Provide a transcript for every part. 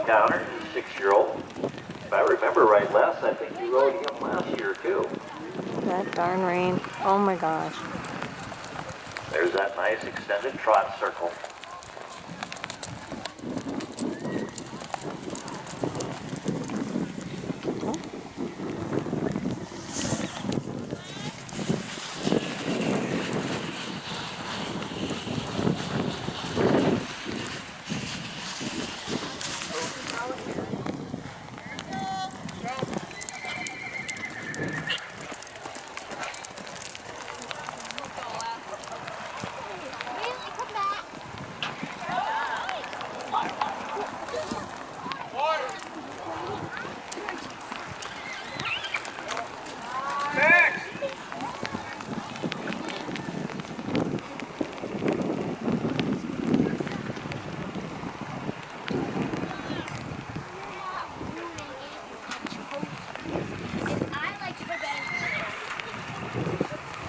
encounter, his 6-year-old. If I remember right, Les, I think you rode him last year too. That darn rain. Oh my gosh. There's that nice extended trot circle.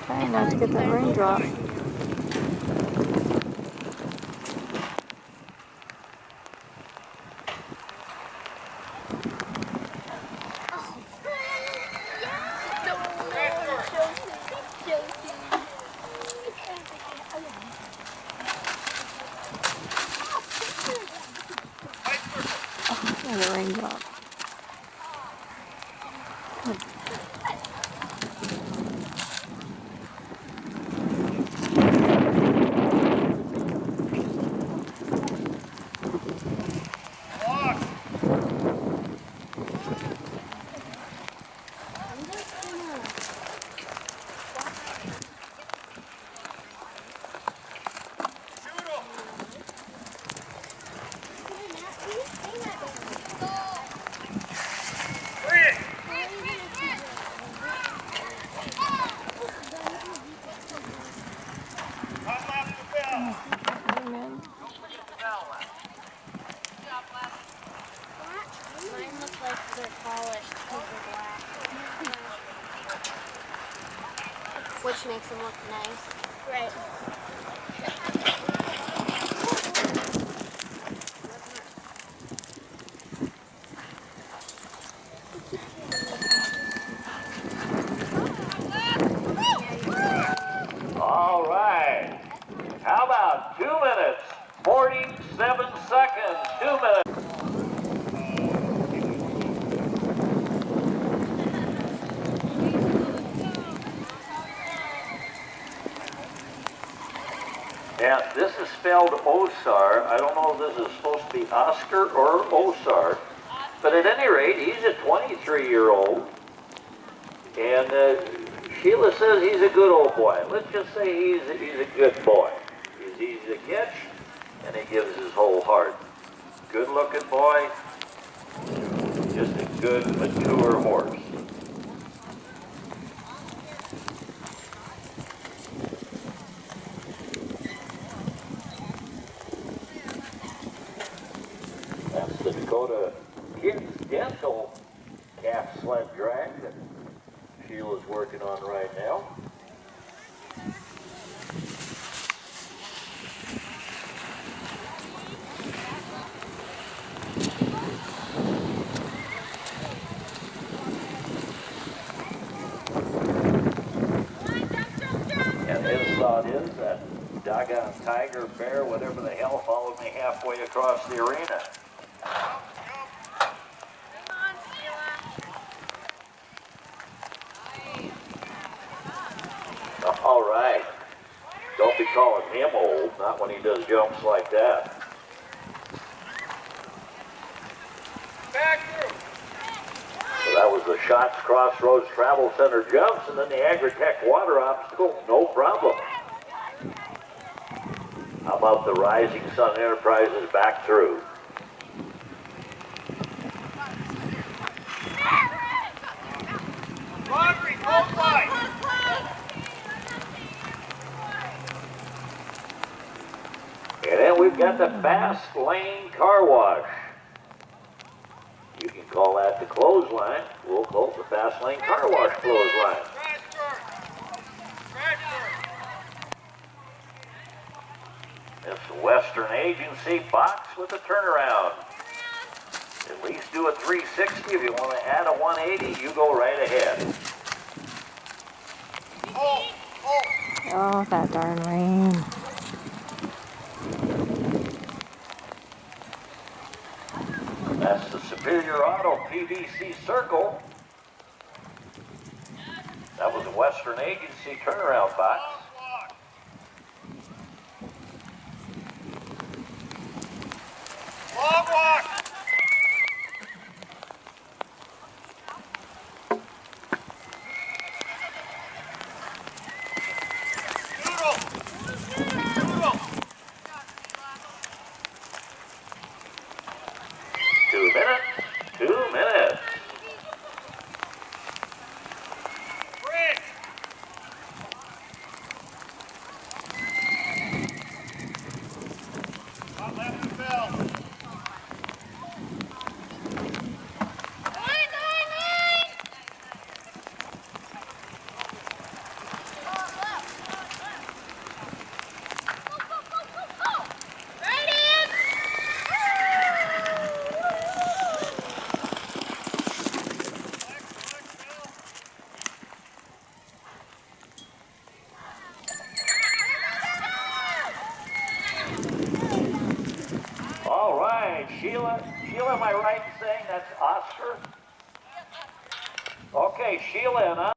Trying not to get that raindrop. Another raindrop. Mine look like they're polished because they're black. Which makes them look nice. Right. All right. How about 2 minutes, 47 seconds, 2 minutes. And this is spelled Osar. I don't know if this is supposed to be Oscar or Osar. But at any rate, he's a 23-year-old. And Sheila says he's a good old boy. Let's just say he's a good boy. He's easy to catch, and he gives his whole heart. Good-looking boy. Just a good, mature horse. That's the Dakota Kids Dental calf sled drag that Sheila's working on right now. And his thought is that doggone tiger, bear, whatever the hell, followed me halfway across the arena. All right. Don't be calling him old, not when he does jumps like that. Back through. So that was the Shots Crossroads Travel Center jumps, and then the Agritech water obstacle, no problem. How about the Rising Sun Enterprises back through? Laundry, hold line. And then we've got the Fast Lane Car Wash. You can call that the clothesline. We'll call it the Fast Lane Car Wash clothesline. It's the Western Agency box with a turnaround. At least do a 360. If you want to add a 180, you go right ahead. Oh, that darn rain. That's the Superior Auto PVC Circle. That was a Western Agency turnaround box. Long walk. Noodle. Noodle. 2 minutes. 2 minutes. Break. Top left and bell. All right, Sheila. Sheila, am I right in saying that's Oscar? Okay, Sheila and I.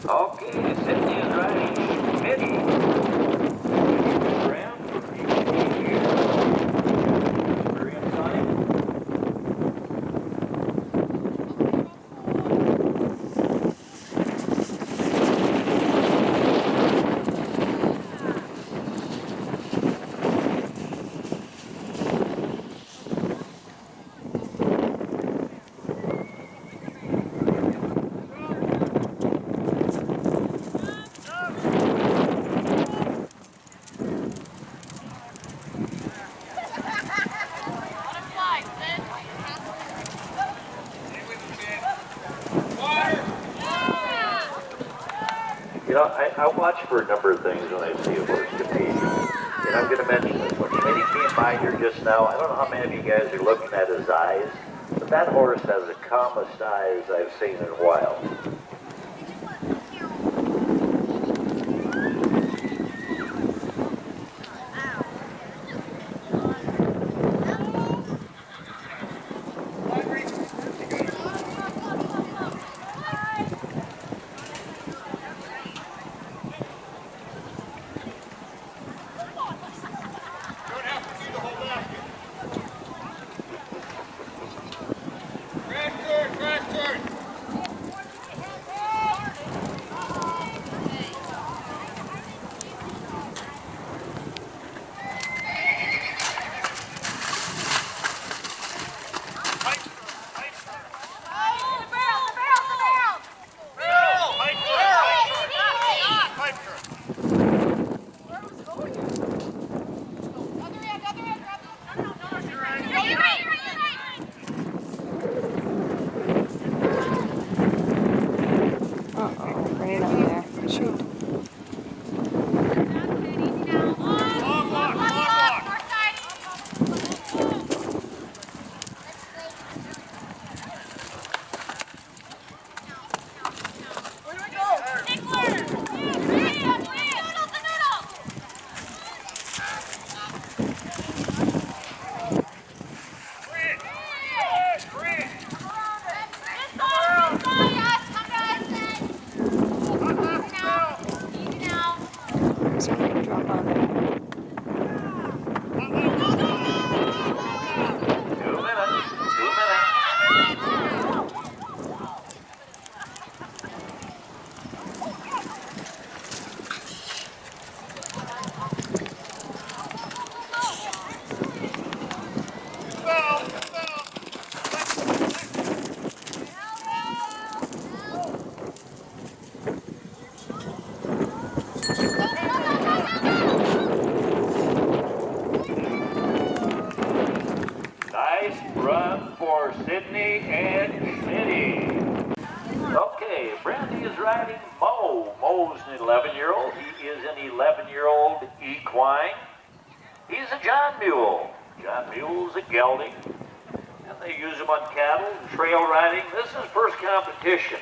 Okay, Sydney is riding Mitty. Graham, experience on him. You know, I watch for a number of things when I see a horse compete. And I'm going to mention this. When Mitty came by here just now, I don't know how many of you guys are looking at his eyes, but that horse has the calmest eyes I've seen in a while. Don't have to see the whole basket. Crash turn, crash turn. for Sydney and Schmitty. Okay, Brandy is riding Mo. Mo's an 11-year-old. He is an 11-year-old equine. He's a John Mule. John Mule's a gelding. And they use him on cattle and trail riding. This is first competition.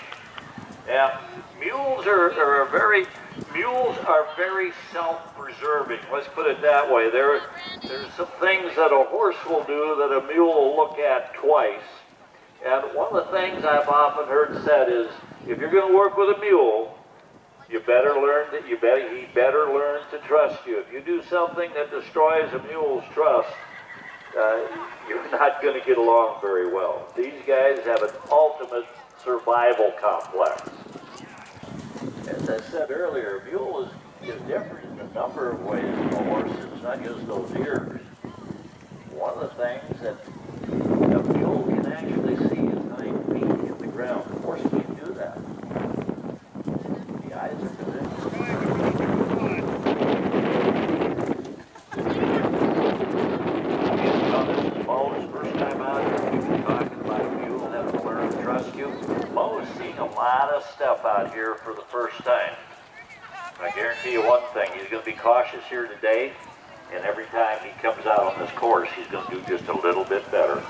Yeah, mules are very self-preserving. Let's put it that way. There's some things that a horse will do that a mule will look at twice. And one of the things I've often heard said is, if you're going to work with a mule, he better learn to trust you. If you do something that destroys a mule's trust, you're not going to get along very well. These guys have an ultimate survival complex. As I said earlier, a mule is different in a number of ways from a horse. It's not just those ears. One of the things that a mule can actually see is 9 feet in the ground. A horse can't do that. The eyes are positioned. This is Mo's first time out here. We've been talking about a mule having to learn to trust you. Mo's seeing a lot of stuff out here for the first time. I guarantee you one thing, he's going to be cautious here today, and every time he comes out on this course, he's going to do just a little bit better.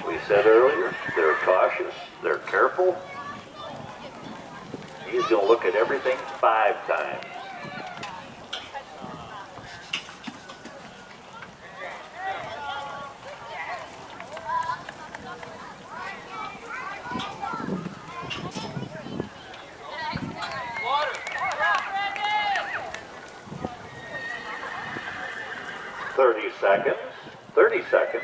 We said earlier, they're cautious, they're careful. He's going to look at everything 5 times. Water. 30 seconds. 30 seconds.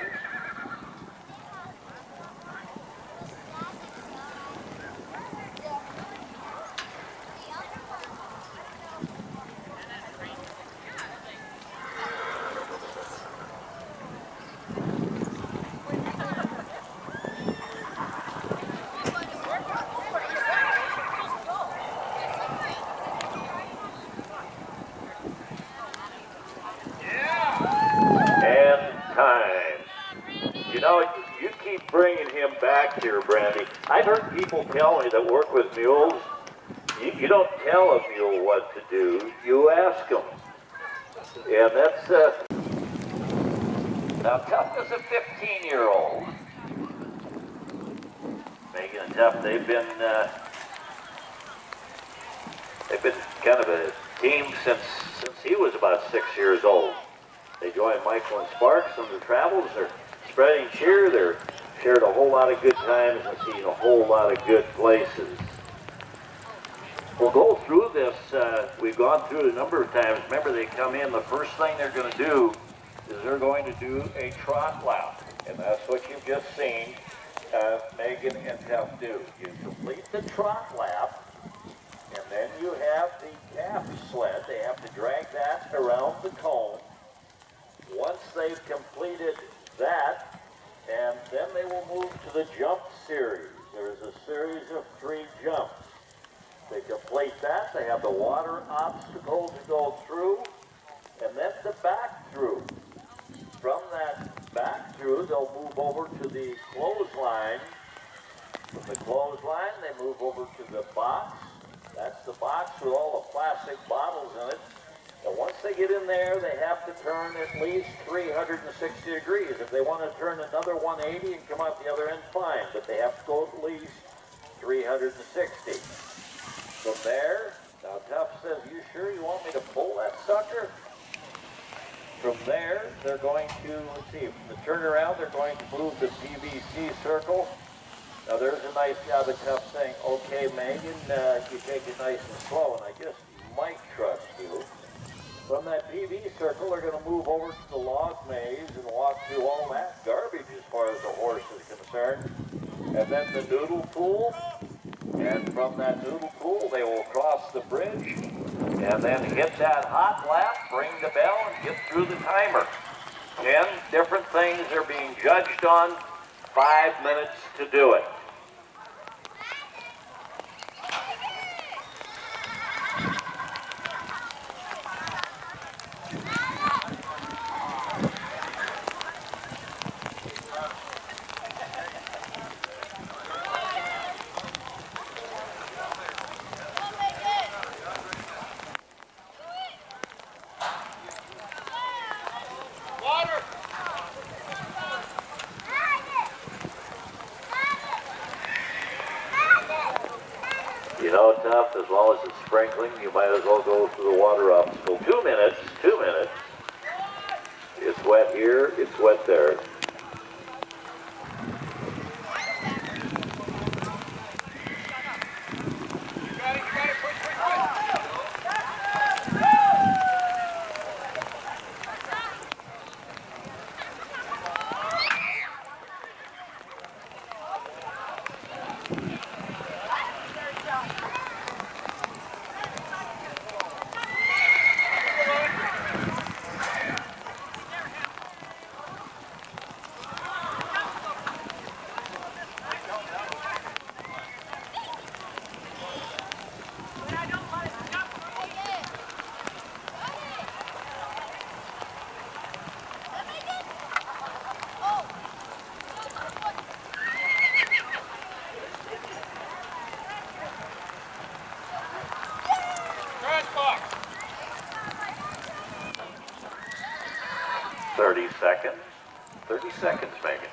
You know, you keep bringing him back here, Brandy. I've heard people tell me that work with mules, you don't tell a mule what to do, you ask him. And that's, now Tough is a 15-year-old. Megan and Tough, they've been kind of a team since he was about 6 years old. They joined Michael and Sparks on their travels. They're spreading cheer. They're shared a whole lot of good times and seen a whole lot of good places. We'll go through this. We've gone through it a number of times. Remember, they come in, the first thing they're going to do is they're going to do a trot lap. And that's what you've just seen Megan and Tough do. You complete the trot lap, and then you have the calf sled. They have to drag that around the cone. Once they've completed that, and then they will move to the jump series. There's a series of 3 jumps. They complete that, they have the water obstacle to go through, and then the back through. From that back through, they'll move over to the clothesline. From the clothesline, they move over to the box. That's the box with all the plastic bottles in it. And once they get in there, they have to turn at least 360 degrees. If they want to turn another 180 and come out the other end, fine. But they have to go at least 360. From there, now Tough says, "You sure you want me to pull that sucker?" From there, they're going to, let's see, from the turnaround, they're going to move the PVC circle. Now there's a nice job of Tough saying, "Okay, Megan, you take it nice and slow," and I just might trust you. From that PV circle, they're going to move over to the log maze and walk through all that garbage as far as the horse is concerned. And then the noodle pool. And from that noodle pool, they will cross the bridge and then hit that hot lap, ring the bell, and get through the timer. 10 different things are being judged on, 5 minutes to do it. Water. You know, tough, as long as it's sprinkling, you might as well go through the water obstacle. 2 minutes, 2 minutes. It's wet here, it's wet there. You got it, push, push, push. 30 seconds. 30 seconds, Megan.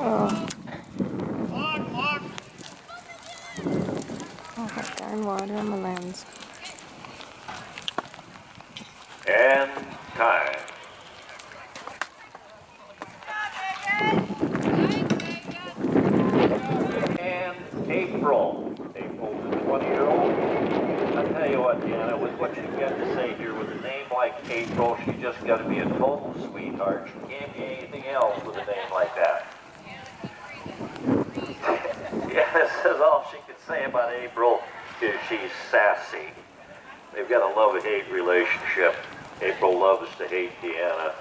Oh. Oh, that darn water on my lens. And time. And April. April's a 20-year-old. I tell you what, Deanna, with what you get to say here, with a name like April, she just got to be a total sweetheart. She can't be anything else with a name like that. Yeah, this is all she can say about April is she's sassy. They've got a love-hate relationship. April loves to hate Deanna.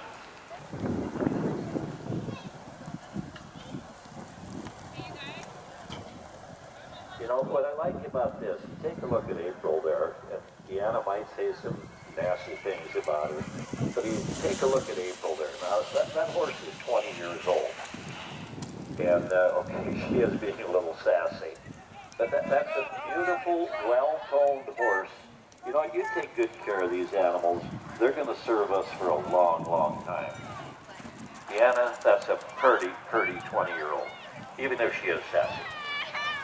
You know, what I like about this, take a look at April there, and Deanna might say some nasty things about her, but you take a look at April there. Now, that horse is 20 years old, and okay, she is being a little sassy, but that's a beautiful, well-toned horse. You know, you take good care of these animals, they're going to serve us for a long, long time. Deanna, that's a pretty 20-year-old, even if she is sassy.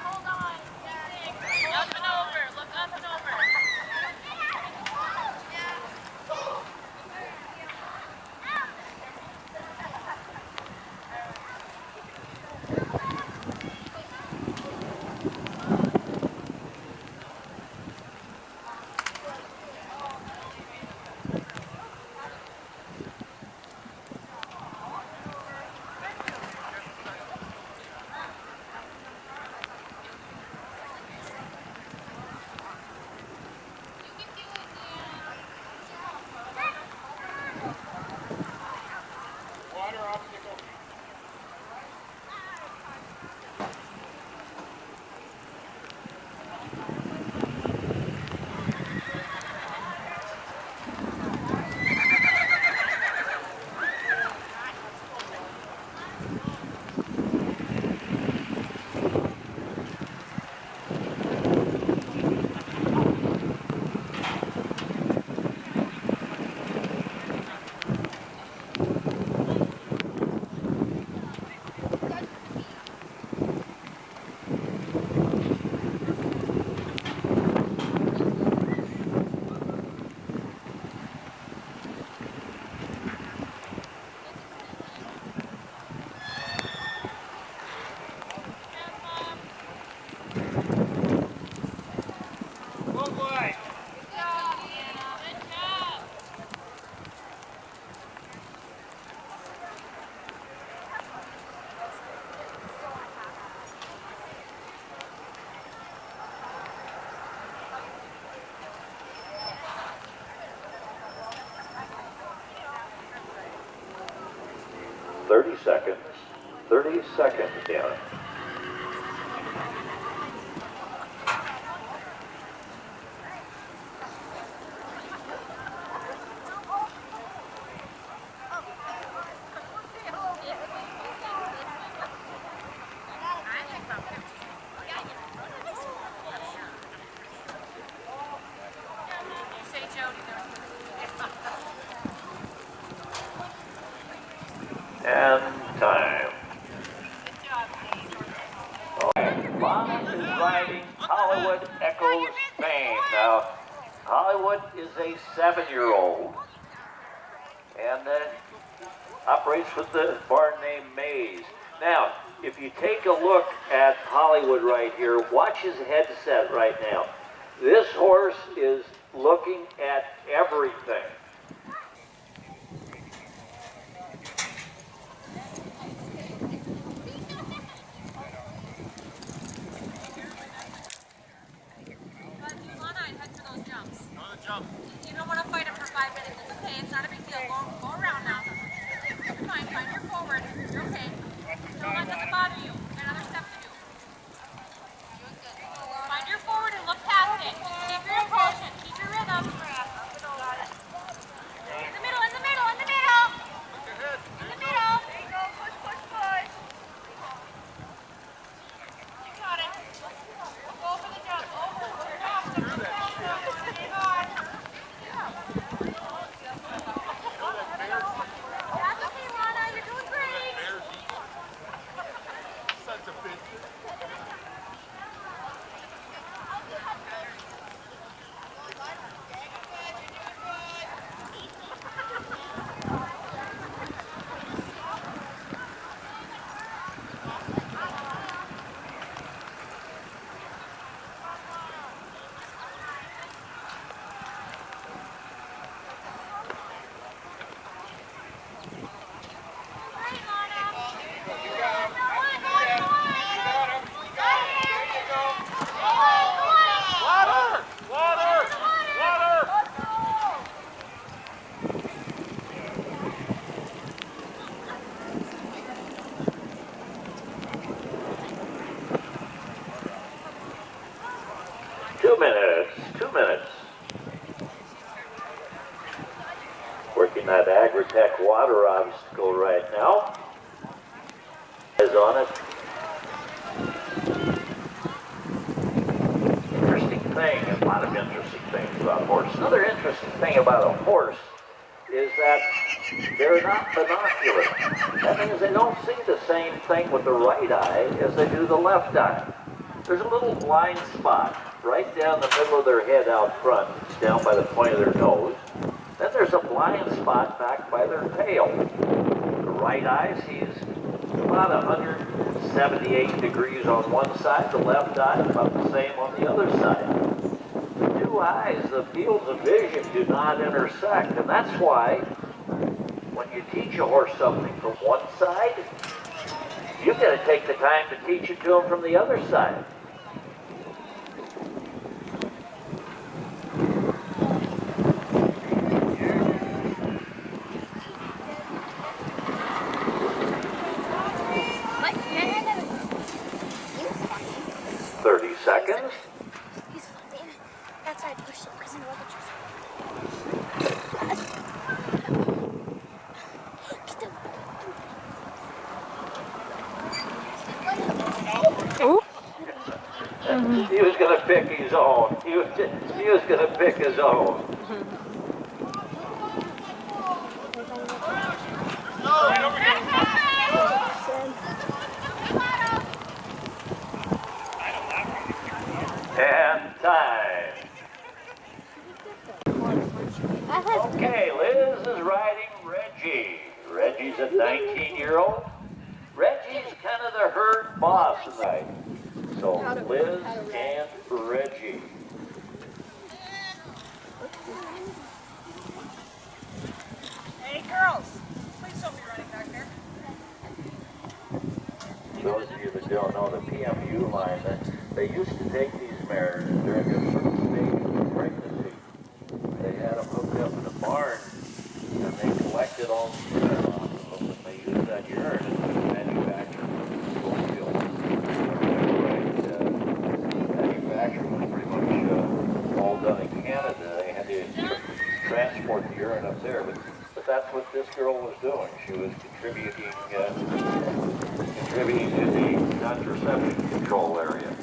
Hold on. Up and over. Look up and over. 30 seconds. 30 seconds, yeah. And time. Lana is riding Hollywood Echoes Fame. Now, Hollywood is a 7-year-old and operates with the barn named Maze. Now, if you take a look at Hollywood right here, watch his headset right now. This horse is looking at everything. You don't want to fight him for 5 minutes. It's okay. It's not a big deal. Go around now. You're fine. Find your forward. You're okay. Don't let that bother you. Got another step to do. Find your forward and look past it. Keep your impulsion. Keep your rhythm. In the middle. In the middle. In the middle. In the middle. There you go. Push, push, push. You got it. Go for the jump. Over. Go faster. Go faster. Hang on. That's okay, Lana. You're doing great. Such a bitch. 2 minutes, 2 minutes. Working that Agritech water obstacle right now. Is on it. Interesting thing, a lot of interesting things about a horse. Another interesting thing about a horse is that they're not binocular. That means they don't see the same thing with the right eye as they do the left eye. There's a little blind spot right down the middle of their head out front, down by the point of their nose. Then there's a blind spot back by their tail. The right eye sees about 178 degrees on one side, the left eye about the same on the other side. The two eyes, the fields of vision do not intersect, and that's why when you teach a horse something from one side, you've got to take the time to teach it to him from the other side. Seconds. He's funny. That's why I pushed him because I know the truth. He was going to pick his own. He was going to pick his own. And time. Okay, Liz is riding Reggie. Reggie's a 19-year-old. Reggie's kind of the herd boss tonight. So Liz and Reggie. Hey, girls. Please don't be running back there. Those of you that don't know the PMU line, they used to take these mares during a certain stage of pregnancy. They had them hooked up in a barn, and they collected all the urine off of them, and they used that urine transport the urine up there. But that's what this girl was doing. She was contributing to the contraception control area.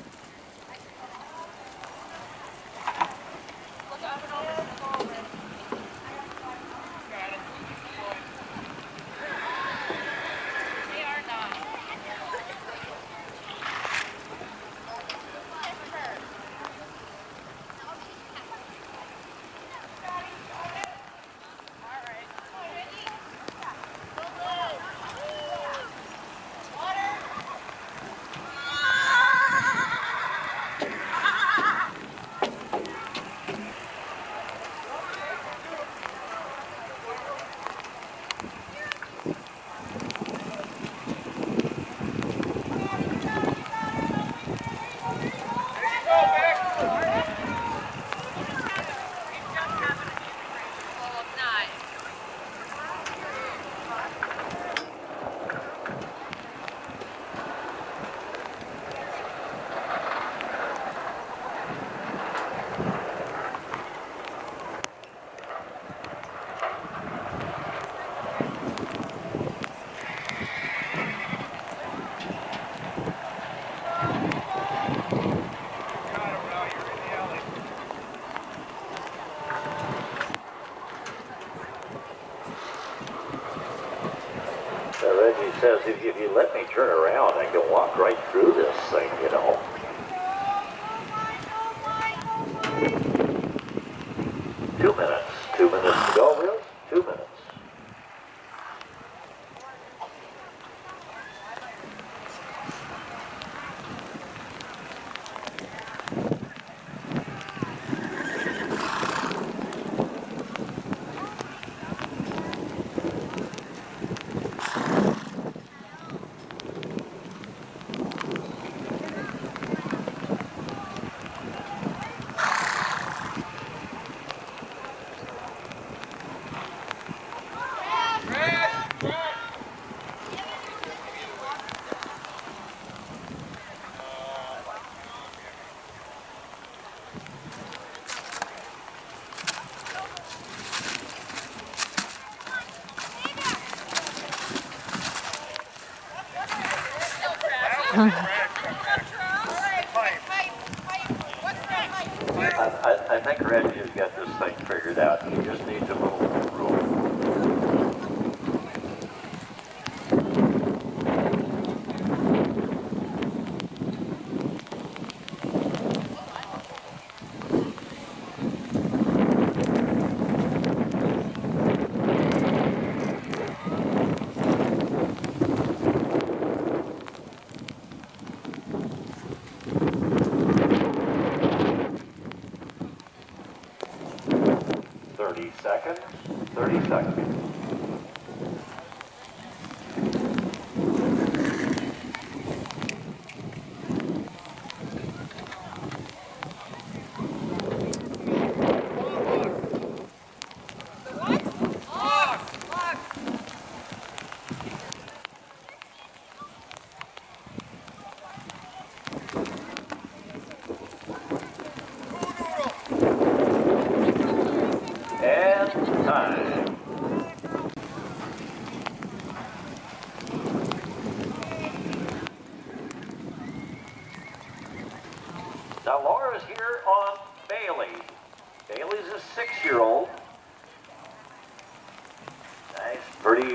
Reggie says, if you let me turn around, I can walk right through this thing, you know. 2 minutes. 2 minutes to go, Liz. 2 minutes. I think Reggie has got this thing figured out. He just needs a little room. Seconds. 30 seconds. And time. Now Laura's here on Bailey. Bailey's a 6-year-old. Nice, pretty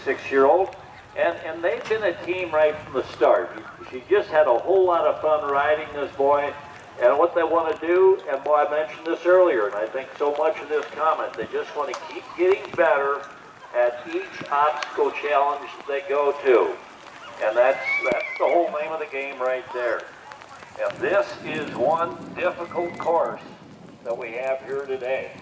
6-year-old. And they've been a team right from the start. She just had a whole lot of fun riding this boy. And what they want to do, and boy, I mentioned this earlier, and I think so much of this comment, they just want to keep getting better at each obstacle challenge they go to. And that's the whole name of the game right there. And this is one difficult course that we have here today.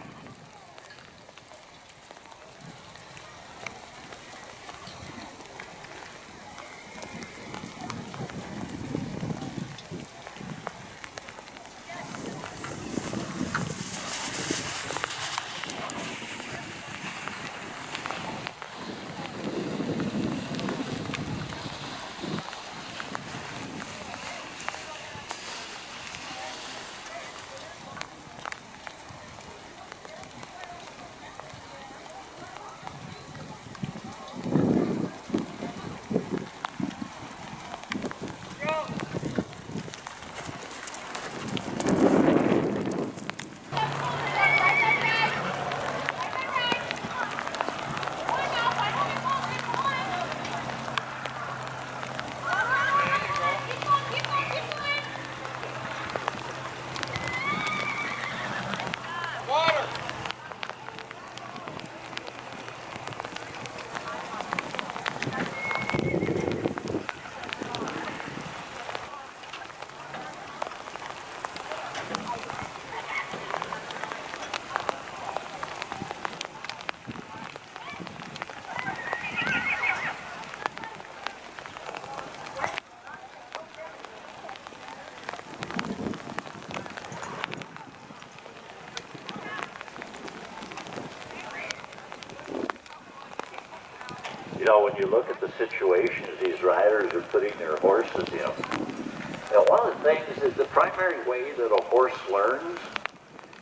know, when you look at the situations these riders are putting their horses in, now one of the things is the primary way that a horse learns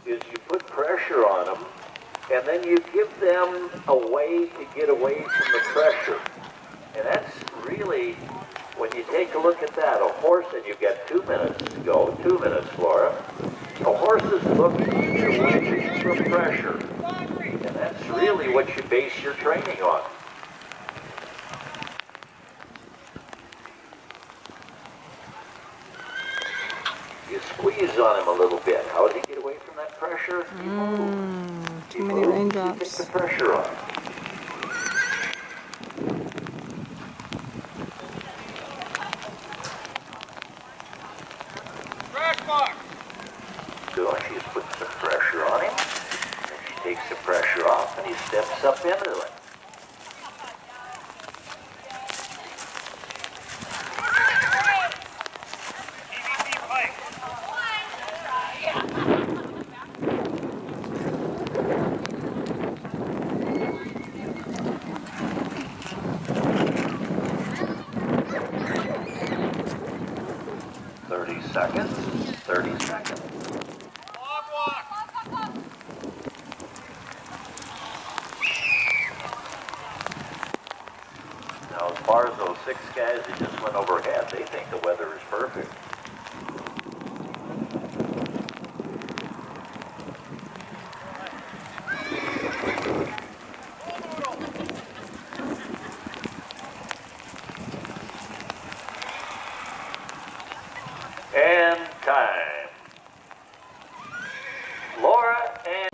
is you put pressure on them, and then you give them a way to get away from the pressure. And that's really, when you take a look at that, a horse, and you've got 2 minutes to go, 2 minutes, Laura. A horse is looking to get away from pressure. And that's really what you base your training on. You squeeze on him a little bit. How does he get away from that pressure? Too many You raindrops. take the pressure on. Crash box. So she's putting some pressure on him. Then she takes the pressure off and he steps up into it. PVC pipe. 30 seconds. 30 seconds. Log walk. Now, as far as those 6 guys that just went overhead, they think the weather is perfect. And time. Laura and...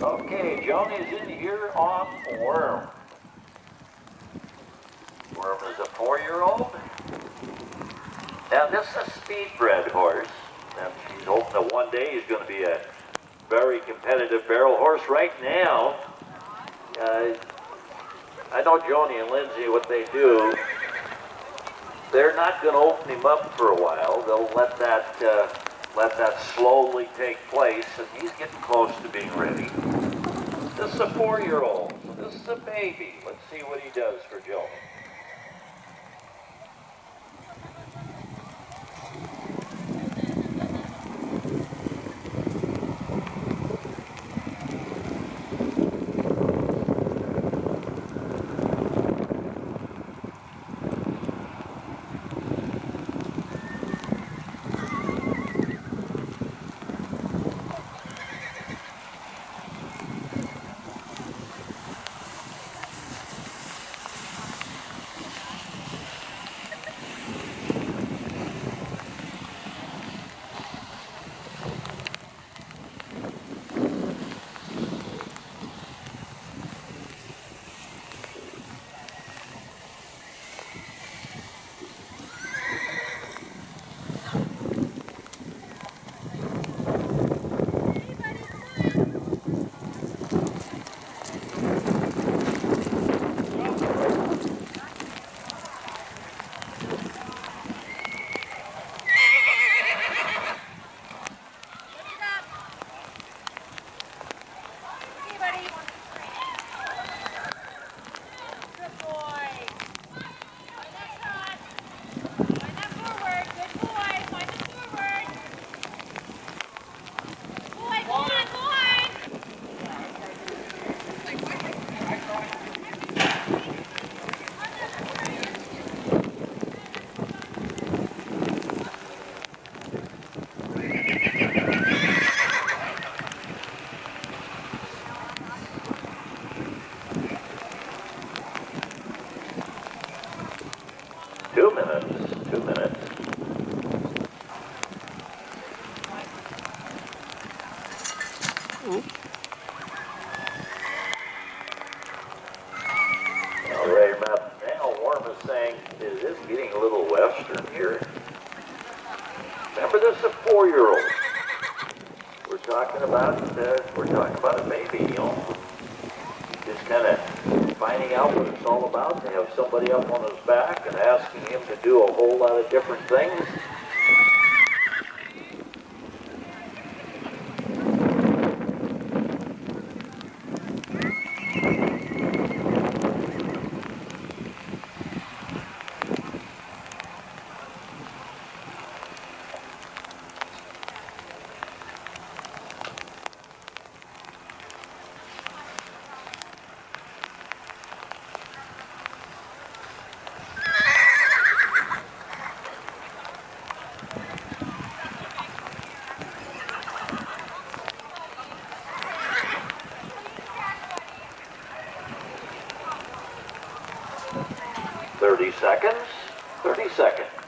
Okay, Joni's in here on Worm. Worm is a 4-year-old. Now, this is a speed-bred horse. And she's hoping that one day he's going to be a very competitive barrel horse. Right now, I know Joni and Lindsay, what they do, they're not going to open him up for a while. They'll let that slowly take place, and he's getting close to being ready. This is a 4-year-old. This is a baby. Let's see what he does for Joni. saying, is this getting a little western here? Remember, this is a 4-year-old. We're talking about a baby, you know. Just kind of finding out what it's all about. To have somebody up on his back and asking him to do a whole lot of different things. 30 seconds. 30 seconds.